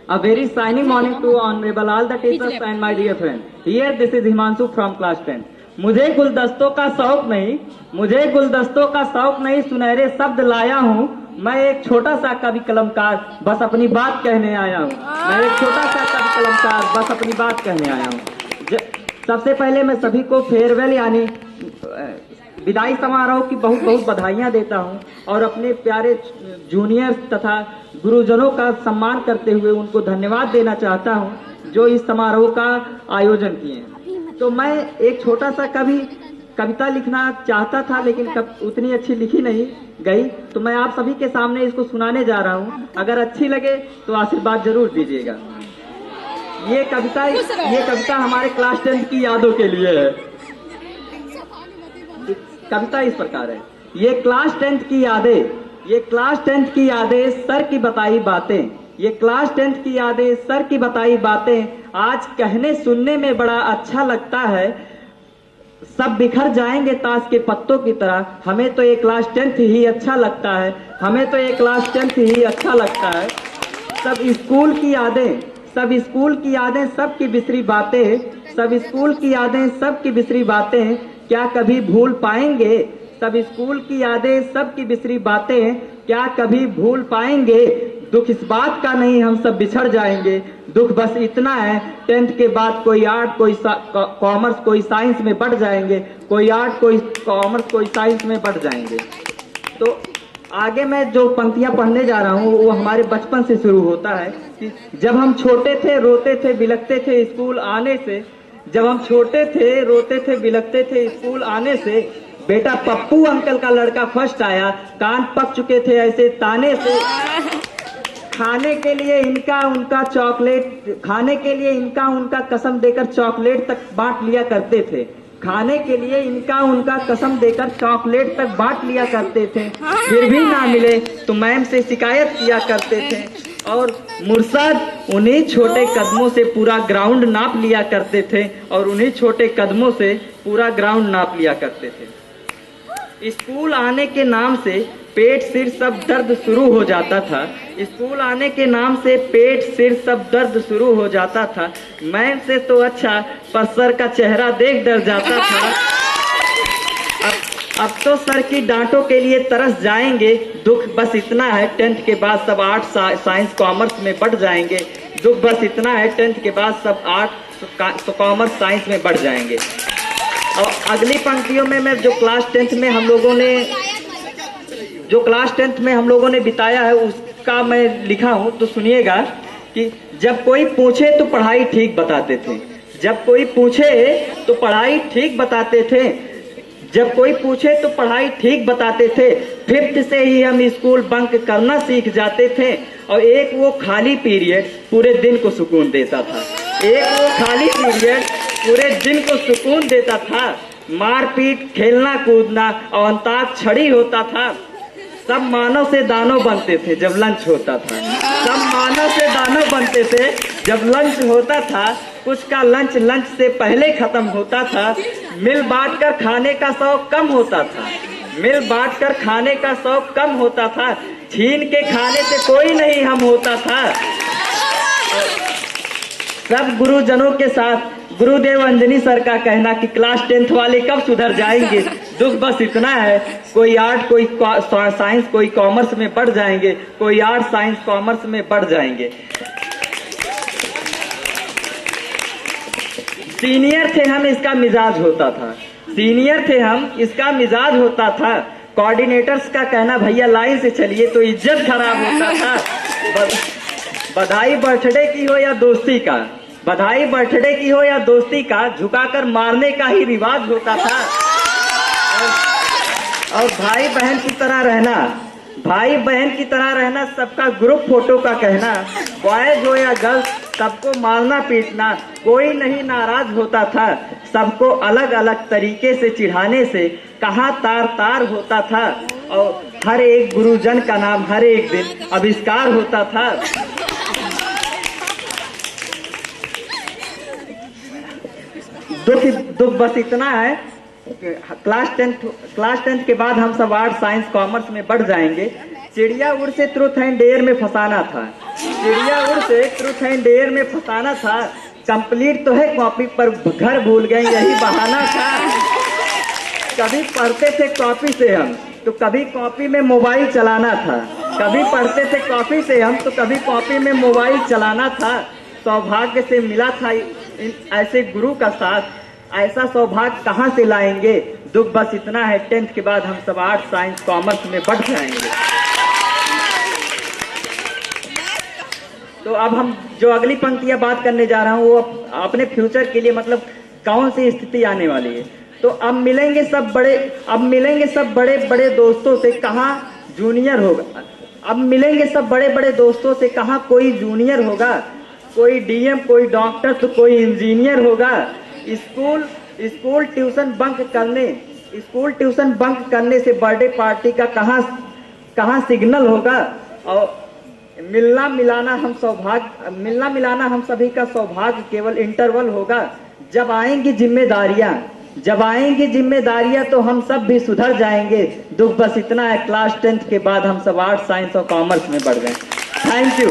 A very shiny morning to honorable all the teachers and my dear friend. Here this is Himanshu from class 10. मुझे गुलदस्तों का शौक नहीं, मुझे गुलदस्तों का शौक नहीं, सुनहरे शब्द लाया हूँ। मैं एक छोटा सा कवि कलमकार बस अपनी बात कहने आया हूँ। मैं एक छोटा सा कवि कलमकार बस अपनी बात कहने आया हूँ। सबसे पहले मैं सभी को फेयरवेल यानी विदाई समारोह की बहुत बहुत बधाइयाँ देता हूँ और अपने प्यारे जूनियर तथा गुरुजनों का सम्मान करते हुए उनको धन्यवाद देना चाहता हूँ जो इस समारोह का आयोजन किए। तो मैं एक छोटा सा कविता लिखना चाहता था लेकिन उतनी अच्छी लिखी नहीं गई, तो मैं आप सभी के सामने इसको सुनाने जा रहा हूँ। अगर अच्छी लगे तो आशीर्वाद जरूर दीजिएगा। ये कविता हमारे क्लास 10 की यादों के लिए है। कविता इस प्रकार है। ये क्लास 10 की यादें, सर की बताई बातें, ये क्लास 10 की यादें, सर की बताई बातें आज कहने सुनने में बड़ा अच्छा लगता है। सब बिखर जाएंगे ताश के पत्तों की तरह, हमें तो ये क्लास 10 ही अच्छा लगता है, हमें तो ये क्लास 10 ही अच्छा लगता है। सब स्कूल की यादें, सबकी बिसरी बातें, सब स्कूल की यादें, सबकी बिसरी बातें क्या कभी भूल पाएंगे? सब स्कूल की यादें, सबकी बिसरी बातें क्या कभी भूल पाएंगे? दुख इस बात का नहीं हम सब बिछड़ जाएंगे, दुख बस इतना है 10th के बाद कोई आर्ट, कोई कॉमर्स, कोई साइंस में बढ़ जाएंगे, कोई आर्ट, कोई कॉमर्स, कोई साइंस में बढ़ जाएंगे। तो आगे मैं जो पंक्तियां पढ़ने जा रहा हूँ वो हमारे बचपन से शुरू होता है कि जब हम छोटे थे रोते थे बिलखते थे स्कूल आने से, जब हम छोटे थे रोते थे बिलखते थे स्कूल आने से, बेटा पप्पू अंकल का लड़का फर्स्ट आया, कान पक चुके थे ऐसे ताने से। खाने के लिए इनका उनका कसम देकर चॉकलेट तक बांट लिया करते थे, खाने के लिए इनका उनका कसम देकर चॉकलेट तक बांट लिया करते थे। फिर भी ना मिले तो मैम से शिकायत किया करते थे और मुर्शद उन्हीं छोटे कदमों से पूरा ग्राउंड नाप लिया करते थे, और उन्हीं छोटे कदमों से पूरा ग्राउंड नाप लिया करते थे। स्कूल आने के नाम से पेट सिर सब दर्द शुरू हो जाता था, स्कूल आने के नाम से पेट सिर सब दर्द शुरू हो जाता था। मैम से तो अच्छा पर सर का चेहरा देख डर जाता था। अब तो सर की डांटों के लिए तरस जाएंगे, दुख बस इतना है 10th के बाद सब आर्ट साइंस कॉमर्स में बढ़ जाएंगे, दुख बस इतना है 10th के बाद सब आर्ट कॉमर्स साइंस में बढ़ जाएंगे। और अगली पंक्तियों में मैं जो क्लास 10th में हम लोगों ने बिताया है उसका मैं लिखा हूँ, तो सुनिएगा कि जब कोई पूछे तो पढ़ाई ठीक बताते थे, जब कोई पूछे तो पढ़ाई ठीक बताते थे, जब कोई पूछे तो पढ़ाई ठीक बताते थे। 5th से ही हम स्कूल बंक करना सीख जाते थे, और एक वो खाली पीरियड पूरे दिन को सुकून देता था, एक वो खाली पीरियड पूरे दिन को सुकून देता था। मारपीट, खेलना कूदना और अंताक्षरी होता था। सब मानव से दानव बनते थे जब लंच होता था, सब मानव से दानव बनते थे जब लंच होता था। कुछ का लंच से पहले खत्म होता था। मिल बांट कर खाने का शौक कम होता था, मिल बांट कर खाने का शौक कम होता था। छीन के खाने से कोई नहीं हम होता था। सब गुरुजनों के साथ गुरुदेव अंजनी सर का कहना कि क्लास 10th वाले कब सुधर जाएंगे, दुख बस इतना है कोई आर्ट, कोई साइंस, कोई कॉमर्स में बढ़ जाएंगे, कोई आर्ट साइंस कॉमर्स में बढ़ जाएंगे। सीनियर थे हम इसका मिजाज होता था, सीनियर थे हम इसका मिजाज होता था। कोऑर्डिनेटर्स का कहना भैया लाइन से चलिए तो इज्जत खराब होता था। बधाई बर्थडे की हो या दोस्ती का, बधाई बर्थडे की हो या दोस्ती का, झुकाकर मारने का ही रिवाज होता था। और भाई बहन की तरह रहना, भाई बहन की तरह रहना, सबका ग्रुप फोटो का कहना। बॉयज हो या गर्ल्स सबको मारना पीटना, कोई नहीं नाराज होता था। सबको अलग अलग तरीके से चिढ़ाने से कहाँ तार तार होता था। और हर एक गुरुजन का नाम हर एक दिन आविष्कार होता था। दुख बस इतना है क्लास 10th के बाद हम सब आर्ट साइंस कॉमर्स में बढ़ जाएंगे। चिड़िया उड़ से ट्रूथ एंड डेयर में फंसाना था, चिड़िया उड़ से ट्रूथ एंड डेयर में फंसाना था। कंप्लीट तो है कॉपी पर घर भूल गए, यही बहाना था। कभी पढ़ते थे कॉपी से हम तो कभी कॉपी में मोबाइल चलाना था, कभी पढ़ते थे कॉपी से हम तो कभी कॉपी में मोबाइल चलाना था। सौभाग्य से मिला था ऐसे गुरु का साथ, ऐसा सौभाग्य कहाँ से लाएंगे। दुख बस इतना है 10th के बाद हम सब आर्ट साइंस कॉमर्स में बढ़ जाएंगे। तो अब हम जो अगली पंक्तियां बात करने जा रहा हूँ वो अपने फ्यूचर के लिए मतलब कौन सी स्थिति आने वाली है। तो अब मिलेंगे सब बड़े बड़े दोस्तों से, कहाँ जूनियर होगा। अब मिलेंगे सब बड़े बड़े दोस्तों से, कहाँ कोई जूनियर होगा। कोई डीएम, कोई डॉक्टर तो कोई इंजीनियर होगा। स्कूल ट्यूशन बंक करने से बर्थडे पार्टी का कहाँ सिग्नल होगा। और मिलना मिलाना हम सभी का सौभाग्य केवल इंटरवल होगा। जब आएंगी जिम्मेदारियां तो हम सब भी सुधर जाएंगे। दुख बस इतना है क्लास 10th के बाद हम सब आर्ट साइंस और कॉमर्स में बढ़ गए। Thank you.